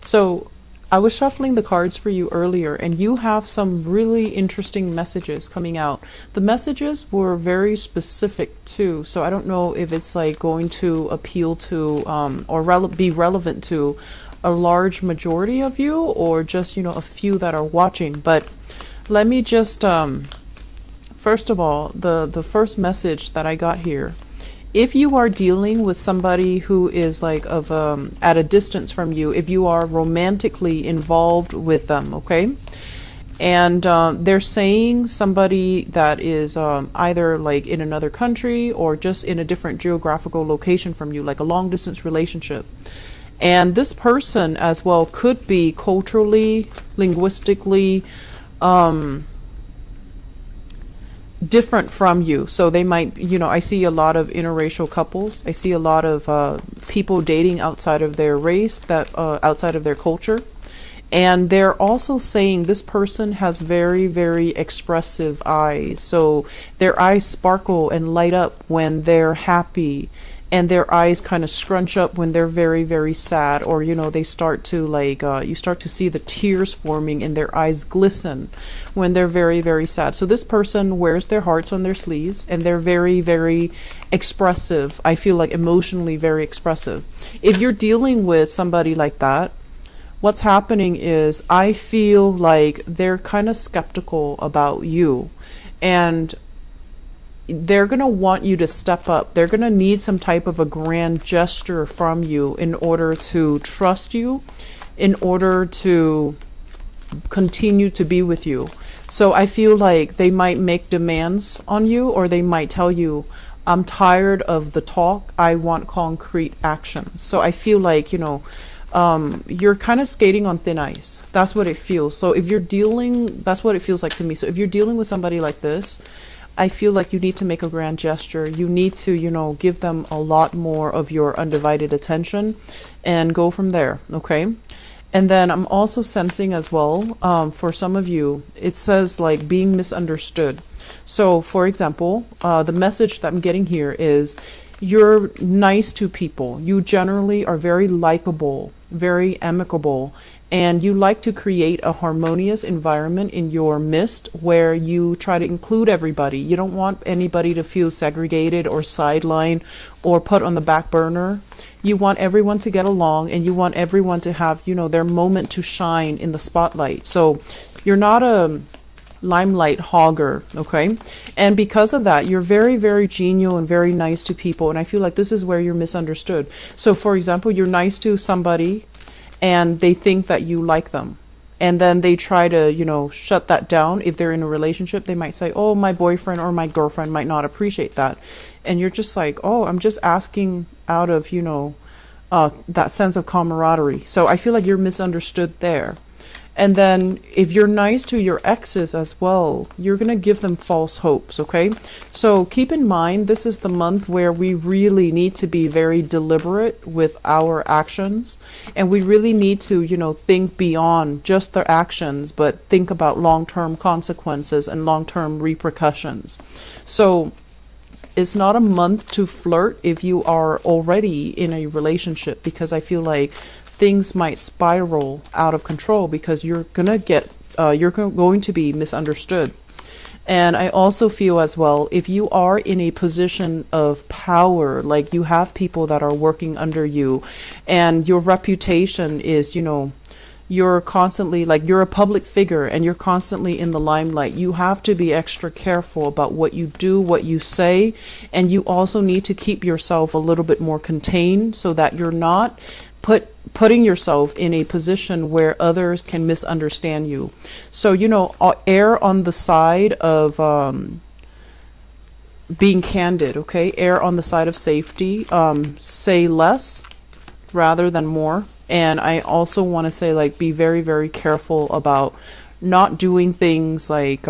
So I was shuffling the cards for you earlier, and you have some really interesting messages coming out. The messages were very specific too, so I don't know if it's like going to appeal to or be relevant to a large majority of you, or just, you know, a few that are watching. But let me just first of all, the first message that I got here: if you are dealing with somebody who is like of at a distance from you, if you are romantically involved with them, okay, and they're saying somebody that is either like in another country or just in a different geographical location from you, like a long distance relationship. And this person as well could be culturally, linguistically different from you. So they might, you know, I see a lot of interracial couples. I see a lot of people dating outside of their race, that outside of their culture. And they're also saying this person has very, very expressive eyes. So their eyes sparkle and light up when they're happy, and their eyes kind of scrunch up when they're very, very sad, or, you know, they start to like, you start to see the tears forming and their eyes glisten when they're very, very sad. So this person wears their hearts on their sleeves, and they're very, very expressive. I feel like emotionally very expressive. If you're dealing with somebody like that, what's happening is I feel like they're kind of skeptical about you, and they're going to want you to step up. They're going to need some type of a grand gesture from you in order to trust you, in order to continue to be with you. So I feel like they might make demands on you, or they might tell you, I'm tired of the talk, I want concrete action. So I feel like, you know, you're kind of skating on thin ice. That's what it feels. So if you're dealing, that's what it feels like to me. So if you're dealing with somebody like this, I feel like you need to make a grand gesture. You need to, you know, give them a lot more of your undivided attention and go from there, okay? And then I'm also sensing as well, for some of you, it says like being misunderstood. So for example, the message that I'm getting here is you're nice to people. You generally are very likable, very amicable, and you like to create a harmonious environment in your midst where you try to include everybody. You don't want anybody to feel segregated or sidelined or put on the back burner. You want everyone to get along, and you want everyone to have, you know, their moment to shine in the spotlight. So you're not a limelight hogger, okay? And because of that, you're very, very genial and very nice to people. And I feel like this is where you're misunderstood. So for example, you're nice to somebody and they think that you like them, and then they try to, you know, shut that down. If they're in a relationship, they might say, oh, my boyfriend or my girlfriend might not appreciate that. And you're just like, oh, I'm just asking out of, you know, that sense of camaraderie. So I feel like you're misunderstood there. And then if you're nice to your exes as well, you're going to give them false hopes, okay? So keep in mind, this is the month where we really need to be very deliberate with our actions. And we really need to, you know, think beyond just their actions, but think about long-term consequences and long-term repercussions. So it's not a month to flirt if you are already in a relationship, because I feel like things might spiral out of control because you're gonna get going to be misunderstood. And I also feel as well, if you are in a position of power, like you have people that are working under you, and your reputation is, you know, you're constantly, like, you're a public figure and you're constantly in the limelight, you have to be extra careful about what you do, what you say, and you also need to keep yourself a little bit more contained so that you're not putting yourself in a position where others can misunderstand you. So, you know, err on the side of being candid, okay? Err on the side of safety. Say less rather than more. And I also want to say, like, be very, very careful about not doing things like,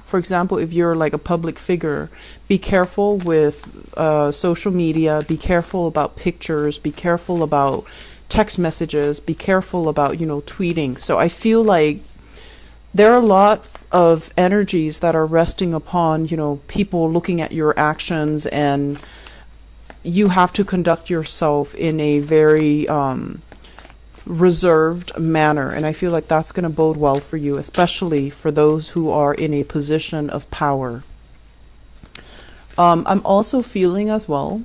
for example, if you're like a public figure, be careful with social media, be careful about pictures, be careful about text messages, be careful about, you know, tweeting. So I feel like there are a lot of energies that are resting upon, you know, people looking at your actions, and you have to conduct yourself in a very reserved manner. And I feel like that's going to bode well for you, especially for those who are in a position of power. I'm also feeling as well,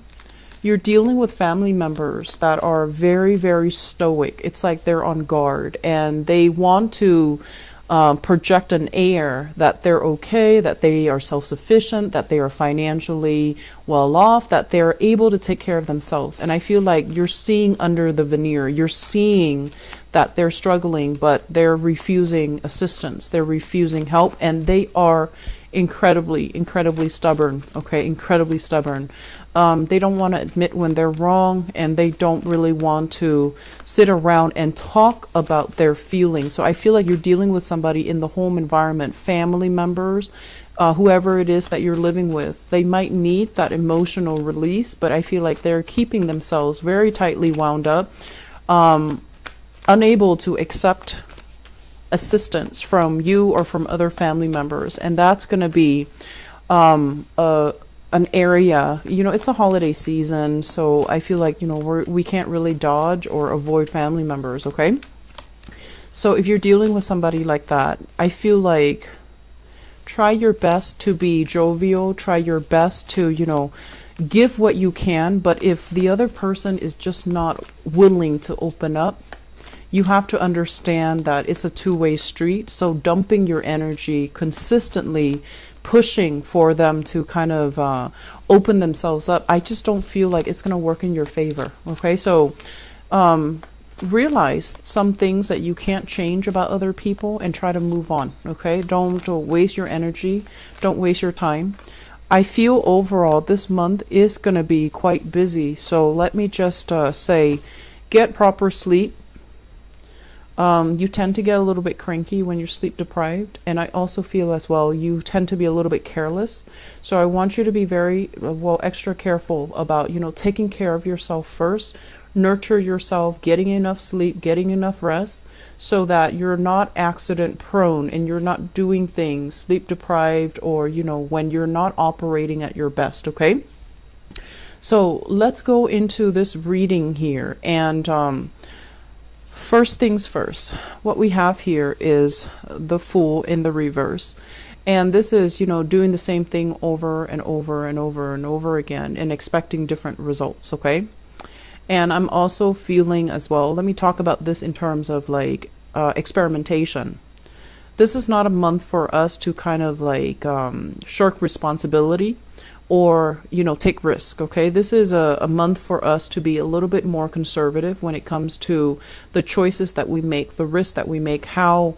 you're dealing with family members that are very, very stoic. It's like they're on guard and they want to project an air that they're okay, that they are self-sufficient, that they are financially well off, that they're able to take care of themselves. And I feel like you're seeing under the veneer, you're seeing that they're struggling, but they're refusing assistance, they're refusing help, and they are incredibly stubborn. Okay, incredibly stubborn. They don't want to admit when they're wrong, and they don't really want to sit around and talk about their feelings. So I feel like you're dealing with somebody in the home environment, family members, whoever it is that you're living with. They might need that emotional release, but I feel like they're keeping themselves very tightly wound up, unable to accept assistance from you or from other family members. And that's going to be an area, it's a holiday season, so I feel like, we can't really dodge or avoid family members, okay? So if you're dealing with somebody like that, I feel like try your best to be jovial, try your best to, give what you can, but if the other person is just not willing to open up, you have to understand that it's a two-way street. So dumping your energy consistently, pushing for them to kind of open themselves up, I just don't feel like it's going to work in your favor. Okay, so realize some things that you can't change about other people and try to move on. Okay, don't waste your energy, don't waste your time. I feel overall this month is going to be quite busy, so let me just say, get proper sleep. You tend to get a little bit cranky when you're sleep deprived, and I also feel as well you tend to be a little bit careless. So I want you to be very extra careful about taking care of yourself first, nurture yourself, getting enough sleep, getting enough rest, so that you're not accident prone and you're not doing things sleep deprived or when you're not operating at your best. Okay, so let's go into this reading here. And first things first, what we have here is the Fool in the reverse. And this is, doing the same thing over and over and over and over again and expecting different results, okay? And I'm also feeling as well, let me talk about this in terms of like experimentation. This is not a month for us to kind of like shirk responsibility or take risk. Okay, this is a month for us to be a little bit more conservative when it comes to the choices that we make, the risks that we make, how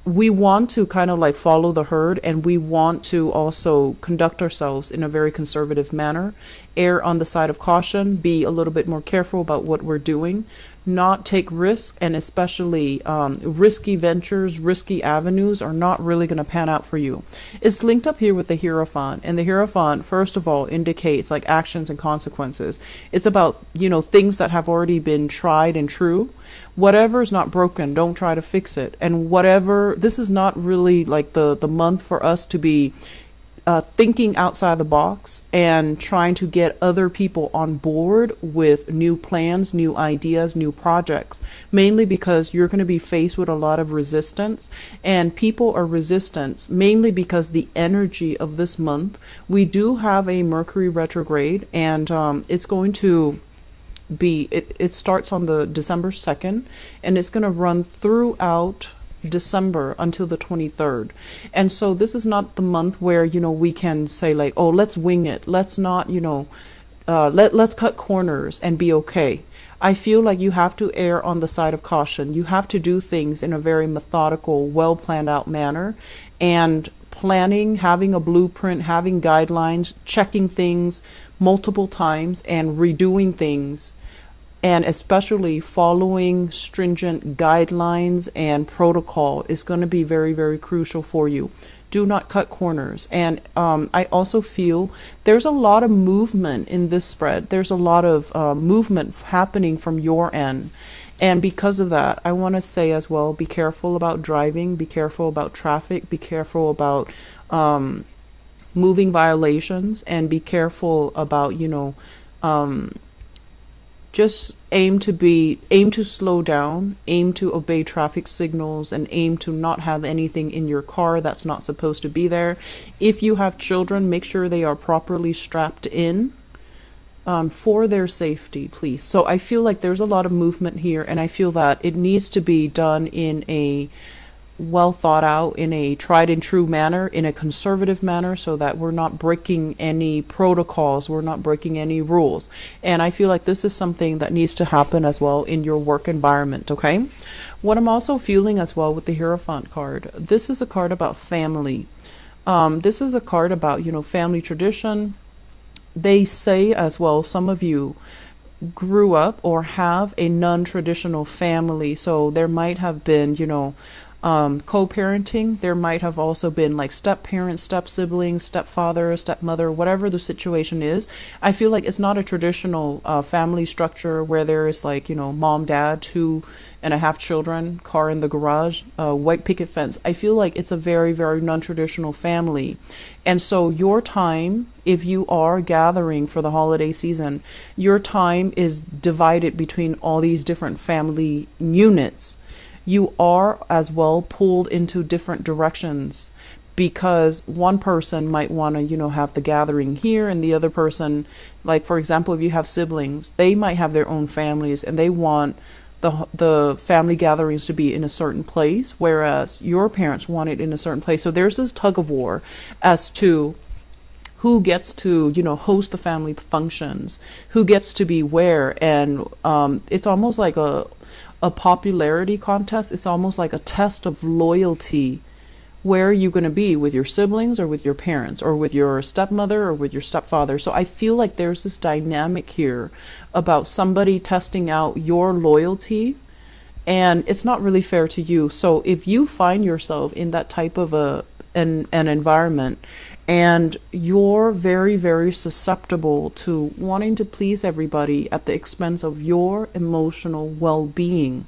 we want to kind of like follow the herd, and we want to also conduct ourselves in a very conservative manner, err on the side of caution, be a little bit more careful about what we're doing, not take risks, and especially risky ventures, risky avenues are not really going to pan out for you. It's linked up here with the Hierophant, and the Hierophant first of all indicates like actions and consequences. It's about things that have already been tried and true. Whatever is not broken, don't try to fix it. And whatever, this is not really like the month for us to be thinking outside the box and trying to get other people on board with new plans, new ideas, new projects, mainly because you're going to be faced with a lot of resistance, and people are resistant mainly because the energy of this month, we do have a Mercury retrograde, and it's going to be, it starts on the December 2nd, and it's going to run throughout December until the 23rd. And so this is not the month where we can say like, oh, let's wing it, let's not let's cut corners and be okay. I feel like you have to err on the side of caution. You have to do things in a very methodical, well planned out manner, and planning, having a blueprint, having guidelines, checking things multiple times and redoing things, and especially following stringent guidelines and protocol is going to be very, very crucial for you. Do not cut corners. And I also feel there's a lot of movement in this spread. There's a lot of movement happening from your end. And because of that, I want to say as well, be careful about driving, be careful about traffic, be careful about moving violations, and be careful about, Just aim to slow down, aim to obey traffic signals, and aim to not have anything in your car that's not supposed to be there. If you have children, make sure they are properly strapped in, for their safety, please. So I feel like there's a lot of movement here, and I feel that it needs to be done in a well thought out, in a tried and true manner, in a conservative manner, so that we're not breaking any protocols, we're not breaking any rules. And I feel like this is something that needs to happen as well in your work environment, okay? What I'm also feeling as well with the Hierophant card, this is a card about family. This is a card about, family tradition. They say as well, some of you grew up or have a non-traditional family, so there might have been, co-parenting. There might have also been like step parents, step siblings, stepfather, stepmother, whatever the situation is. I feel like it's not a traditional family structure where there is like, mom, dad, 2.5 children, car in the garage, white picket fence. I feel like it's a very, very non-traditional family. And so your time, if you are gathering for the holiday season, your time is divided between all these different family units. You are as well pulled into different directions, because one person might want to, have the gathering here, and the other person, like for example, if you have siblings, they might have their own families and they want the family gatherings to be in a certain place, whereas your parents want it in a certain place. So there's this tug of war as to who gets to, host the family functions, who gets to be where, and it's almost like a popularity contest. It's almost like a test of loyalty. Where are you going to be, with your siblings or with your parents or with your stepmother or with your stepfather? So I feel like there's this dynamic here about somebody testing out your loyalty, and it's not really fair to you. So if you find yourself in that type of an environment, and you're very, very susceptible to wanting to please everybody at the expense of your emotional well-being,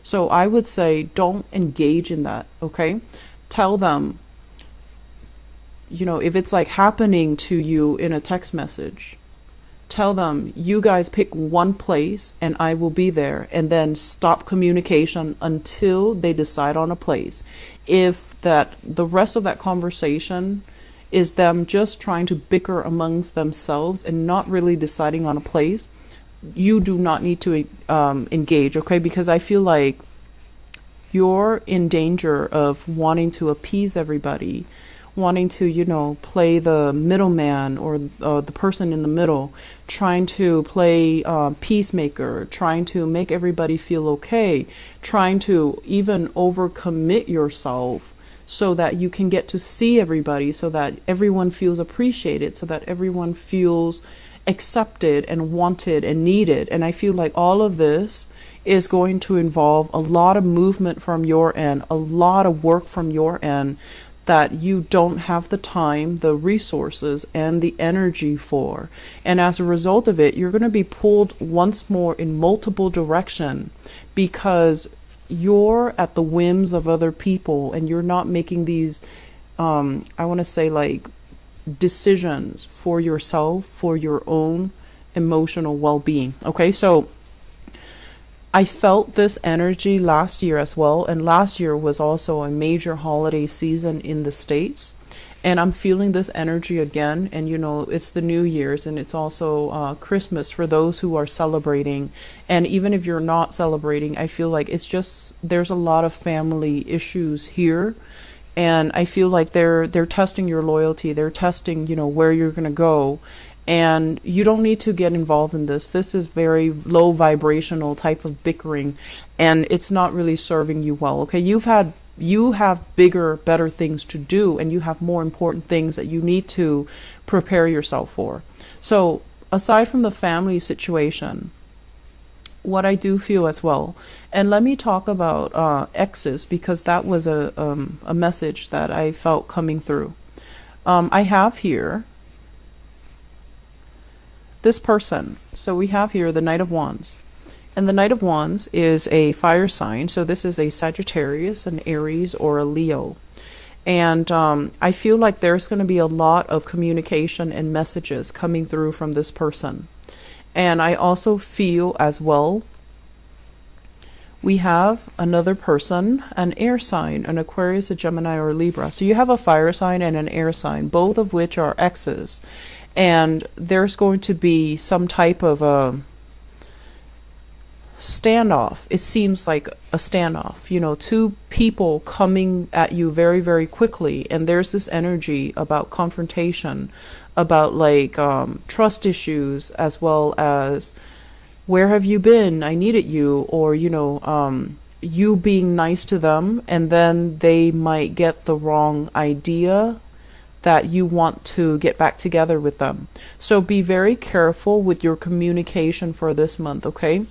so I would say don't engage in that, okay? Tell them, if it's like happening to you in a text message, tell them, you guys pick one place and I will be there, and then stop communication until they decide on a place. If the rest of that conversation is them just trying to bicker amongst themselves and not really deciding on a place, you do not need to engage, okay? Because I feel like you're in danger of wanting to appease everybody, wanting to, play the middleman or the person in the middle, trying to play peacemaker, trying to make everybody feel okay, trying to even overcommit yourself so that you can get to see everybody, so that everyone feels appreciated, so that everyone feels accepted and wanted and needed. And I feel like all of this is going to involve a lot of movement from your end, a lot of work from your end that you don't have the time, the resources, and the energy for. And as a result of it, you're going to be pulled once more in multiple directions, because you're at the whims of other people and you're not making these, I want to say, like, decisions for yourself, for your own emotional well-being. Okay, so I felt this energy last year as well, and last year was also a major holiday season in the States, and I'm feeling this energy again. And it's the New Year's, and it's also Christmas for those who are celebrating. And even if you're not celebrating, I feel like it's just, there's a lot of family issues here. And I feel like they're testing your loyalty. They're testing, where you're going to go. And you don't need to get involved in this. This is very low vibrational type of bickering, and it's not really serving you well. Okay, you have bigger, better things to do, and you have more important things that you need to prepare yourself for. So aside from the family situation, what I do feel as well, and let me talk about exes, because that was a message that I felt coming through. I have here this person. So we have here the Knight of Wands. And the Knight of Wands is a fire sign. So this is a Sagittarius, an Aries, or a Leo. And I feel like there's going to be a lot of communication and messages coming through from this person. And I also feel as well, we have another person, an air sign, an Aquarius, a Gemini, or a Libra. So you have a fire sign and an air sign, both of which are exes. And there's going to be some type of a standoff. It seems like a standoff, you know, two people coming at you very, very quickly. And there's this energy about confrontation, about like trust issues, as well as where have you been? I needed you. Or, you know, you being nice to them, and then they might get the wrong idea that you want to get back together with them. So be very careful with your communication for this month, okay?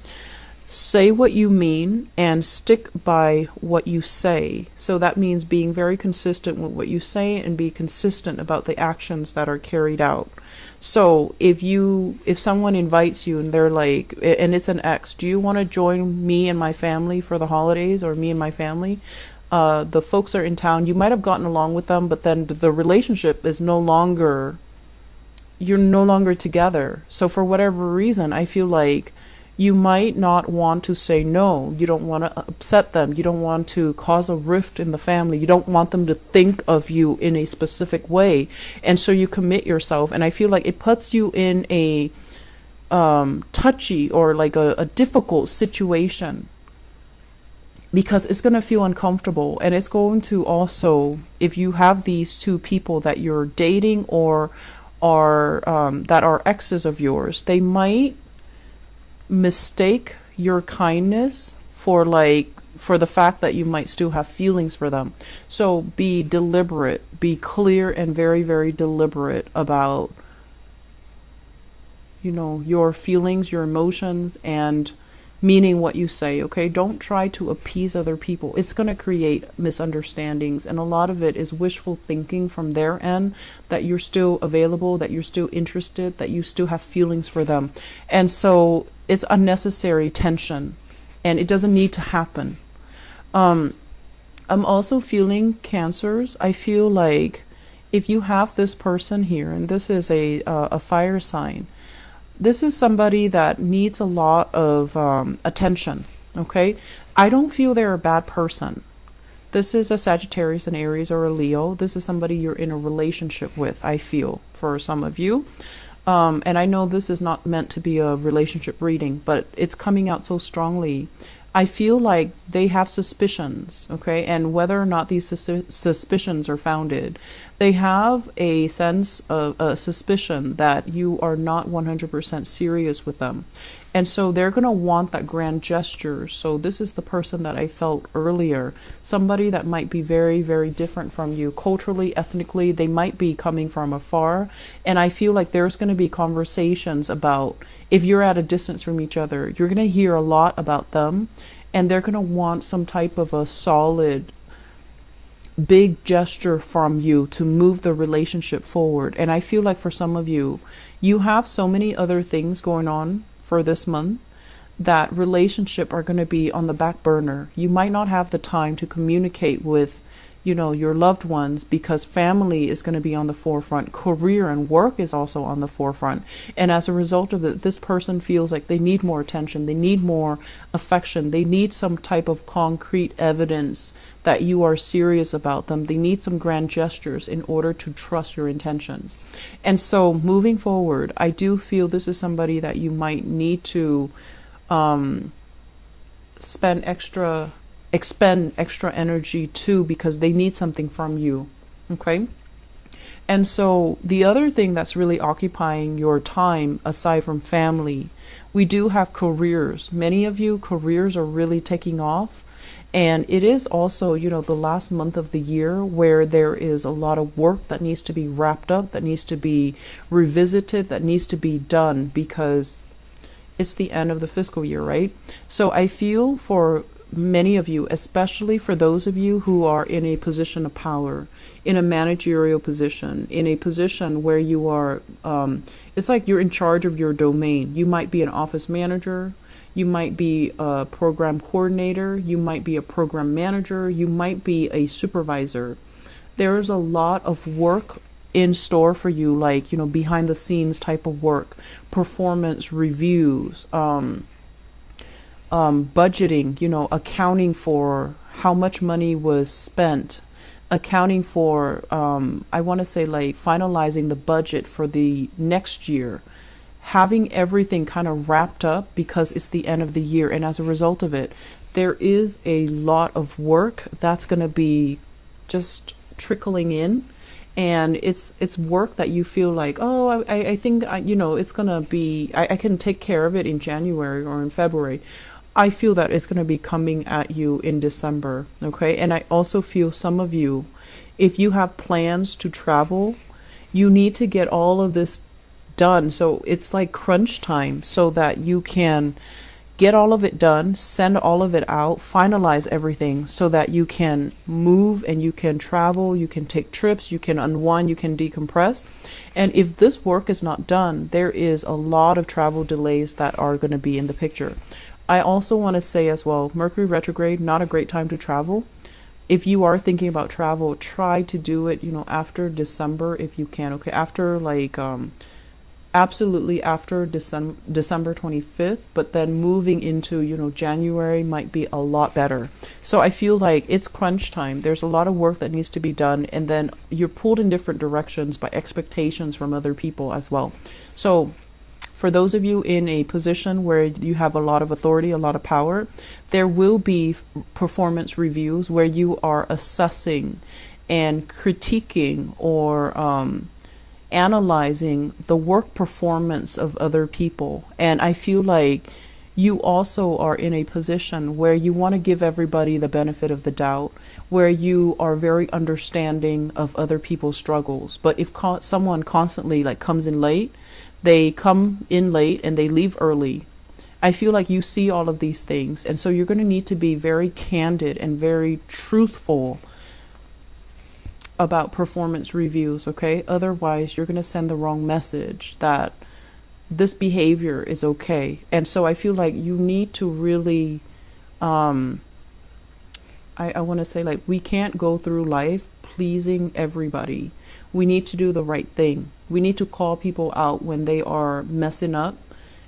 Say what you mean and stick by what you say. So that means being very consistent with what you say and be consistent about the actions that are carried out. So if someone invites you and they're like, and it's an ex, do you want to join me and my family for the holidays, or me and my family? The folks are in town. You might have gotten along with them, but then the relationship is no longer, you're no longer together. So for whatever reason, I feel like you might not want to say no. You don't want to upset them. You don't want to cause a rift in the family. You don't want them to think of you in a specific way. And so you commit yourself. And I feel like it puts you in a touchy or like a difficult situation, because it's going to feel uncomfortable. And it's going to also, if you have these two people that you're dating or are that are exes of yours, they might mistake your kindness for the fact that you might still have feelings for them. So be deliberate, be clear and very, very deliberate about, you know, your feelings, your emotions, and meaning what you say, okay? Don't try to appease other people. It's going to create misunderstandings, and a lot of it is wishful thinking from their end, that you're still available, that you're still interested, that you still have feelings for them. And so it's unnecessary tension, and it doesn't need to happen. I'm also feeling Cancers. I feel like if you have this person here, and this is a fire sign, this is somebody that needs a lot of attention, okay? I don't feel they're a bad person. This is a Sagittarius, an Aries, or a Leo. This is somebody you're in a relationship with, I feel, for some of you. And I know this is not meant to be a relationship reading, but it's coming out so strongly. I feel like they have suspicions, okay? And whether or not these suspicions are founded, they have a sense of a suspicion that you are not 100% serious with them. And so they're going to want that grand gesture. So this is the person that I felt earlier, somebody that might be very, very different from you culturally, ethnically. They might be coming from afar. And I feel like there's going to be conversations about, if you're at a distance from each other, you're going to hear a lot about them. And they're going to want some type of a solid, big gesture from you to move the relationship forward. And I feel like for some of you, you have so many other things going on for this month that relationship are going to be on the back burner. You might not have the time to communicate with, you know, your loved ones, because family is going to be on the forefront. Career and work is also on the forefront. And as a result of it, this person feels like they need more attention. They need more affection. They need some type of concrete evidence that you are serious about them. They need some grand gestures in order to trust your intentions. And so moving forward, I do feel this is somebody that you might need to expend extra energy to, because they need something from you, okay? And so the other thing that's really occupying your time, aside from family, we do have careers. Many of you, careers are really taking off. And it is also, you know, the last month of the year where there is a lot of work that needs to be wrapped up, that needs to be revisited, that needs to be done, because it's the end of the fiscal year, right? So I feel for many of you, especially for those of you who are in a position of power, in a managerial position, in a position where you are, it's like you're in charge of your domain. You might be an office manager, you might be a program coordinator, you might be a program manager, you might be a supervisor. There is a lot of work in store for you, like, behind the scenes type of work, performance reviews, budgeting, accounting for how much money was spent, accounting for, I want to say, like, finalizing the budget for the next year, having everything kind of wrapped up because it's the end of the year. And as a result of it, there is a lot of work that's going to be just trickling in. And it's work that you feel like, oh, I think, it's going to be, I can take care of it in January or in February. I feel that it's going to be coming at you in December. Okay. And I also feel some of you, if you have plans to travel, you need to get all of this done. So it's like crunch time so that you can get all of it done, send all of it out, finalize everything so that you can move and you can travel, you can take trips, you can unwind, you can decompress. And if this work is not done, there is a lot of travel delays that are going to be in the picture. I also want to say as well, Mercury retrograde, not a great time to travel. If you are thinking about travel, try to do it, after December if you can. Okay, after like absolutely after December 25th, but then moving into, January might be a lot better. So I feel like it's crunch time. There's a lot of work that needs to be done, and then you're pulled in different directions by expectations from other people as well. So for those of you in a position where you have a lot of authority, a lot of power, there will be performance reviews where you are assessing and critiquing or analyzing the work performance of other people. And I feel like you also are in a position where you want to give everybody the benefit of the doubt, where you are very understanding of other people's struggles. But if someone constantly like comes in late, they come in late and they leave early, I feel like you see all of these things. And so you're going to need to be very candid and very truthful about performance reviews, okay? Otherwise, you're going to send the wrong message that this behavior is okay. And so I feel like you need to really, I want to say, like, we can't go through life pleasing everybody. We need to do the right thing. We need to call people out when they are messing up.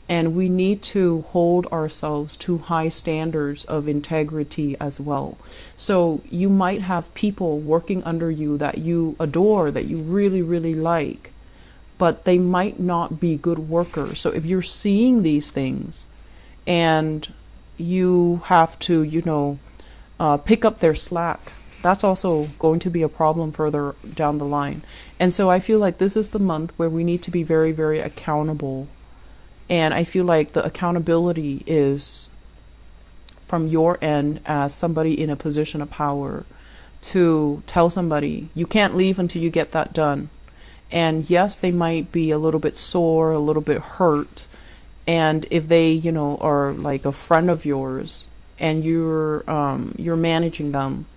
And we need to hold ourselves to high standards of integrity as well. So you might have people working under you that you adore, that you really, really like, but they might not be good workers. So if you're seeing these things and you have to, pick up their slack, that's also going to be a problem further down the line. And so I feel like this is the month where we need to be very, very accountable. And I feel like the accountability is from your end as somebody in a position of power to tell somebody, you can't leave until you get that done. And yes, they might be a little bit sore, a little bit hurt. And if they, are like a friend of yours and you're managing them,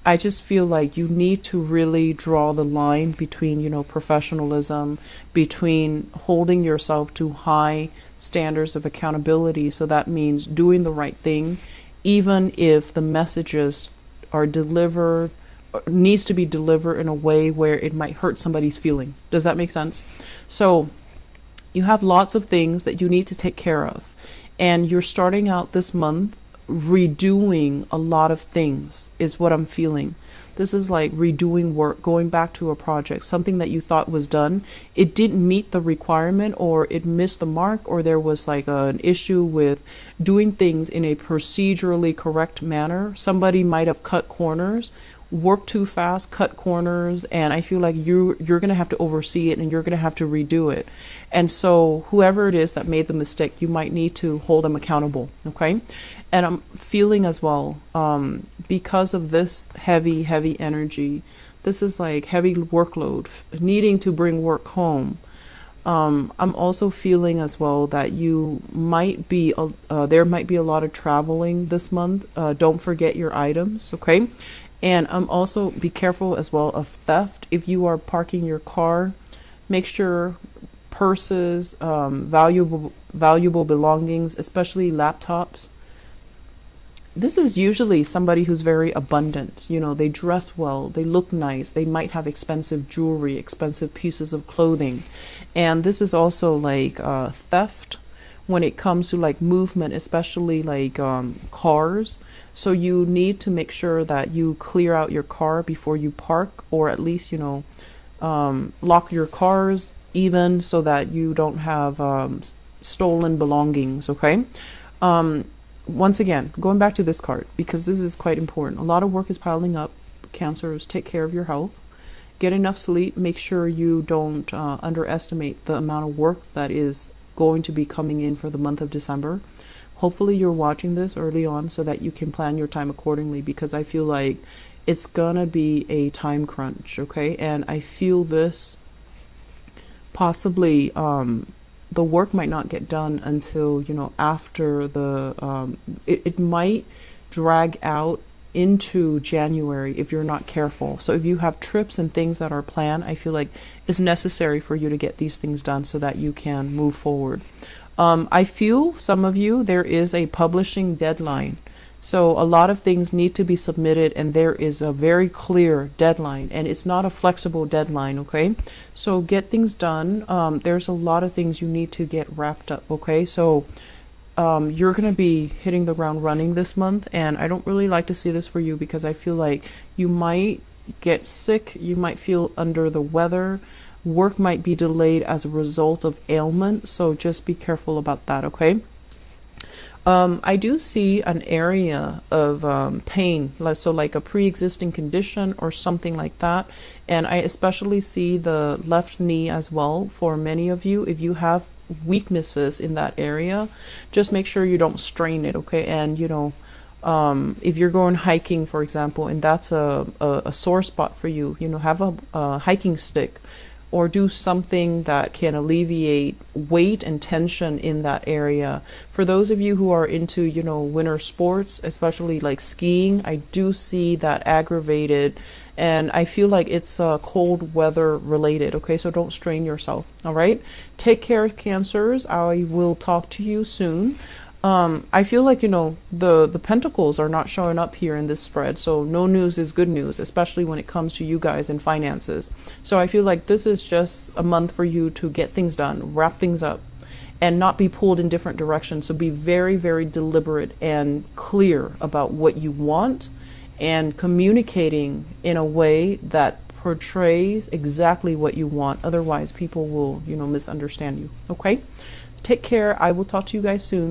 I just feel like you need to really draw the line between, professionalism, between holding yourself to high standards of accountability. So that means doing the right thing, even if the messages are delivered, needs to be delivered in a way where it might hurt somebody's feelings. Does that make sense? So you have lots of things that you need to take care of. And you're starting out this month redoing a lot of things is what I'm feeling. This is like redoing work, going back to a project, something that you thought was done. It didn't meet the requirement, or it missed the mark, or there was like an issue with doing things in a procedurally correct manner. Somebody might have cut corners, worked too fast, cut corners, and I feel like you're going to have to oversee it and you're going to have to redo it. And so whoever it is that made the mistake, you might need to hold them accountable, okay? And I'm feeling as well, because of this heavy energy, this is like heavy workload, needing to bring work home. I'm also feeling as well that you might be, there might be a lot of traveling this month. Don't forget your items, okay? And also be careful as well of theft. If you are parking your car, make sure purses, valuable belongings, especially laptops, This is usually somebody who's very abundant. You know, they dress well, they look nice, they might have expensive jewelry, expensive pieces of clothing. And this is also like theft when it comes to like movement, especially like cars. So you need to make sure that you clear out your car before you park, or at least, you know, lock your cars even so that you don't have stolen belongings, okay? Once again, going back to this card, because this is quite important. A lot of work is piling up. Cancers, take care of your health. Get enough sleep. Make sure you don't underestimate the amount of work that is going to be coming in for the month of December. Hopefully you're watching this early on so that you can plan your time accordingly, because I feel like it's gonna be a time crunch, okay? And I feel this possibly the work might not get done until, you know, after the it might drag out into January if you're not careful. So if you have trips and things that are planned, I feel like it's necessary for you to get these things done so that you can move forward. I feel some of you, there is a publishing deadline. So a lot of things need to be submitted, and there is a very clear deadline, and it's not a flexible deadline, okay? So get things done. There's a lot of things you need to get wrapped up, okay? So you're going to be hitting the ground running this month, and I don't really like to see this for you because I feel like you might get sick, you might feel under the weather, work might be delayed as a result of ailment, so just be careful about that, okay? I do see an area of pain, so like a pre-existing condition or something like that. And I especially see the left knee as well for many of you. If you have weaknesses in that area, just make sure you don't strain it, okay? And, you know, if you're going hiking, for example, and that's a sore spot for you, you know, have a hiking stick, or do something that can alleviate weight and tension in that area. For those of you who are into, you know, winter sports, especially like skiing, I do see that aggravated, and I feel like it's cold weather related, okay? So don't strain yourself, all right? Take care, Cancers. I will talk to you soon. I feel like, you know, the pentacles are not showing up here in this spread, so no news is good news, especially when it comes to you guys and finances. So I feel like this is just a month for you to get things done, wrap things up, and not be pulled in different directions. So be very, very deliberate and clear about what you want, and communicating in a way that portrays exactly what you want. Otherwise, people will, you know, misunderstand you, okay? Take care. I will talk to you guys soon.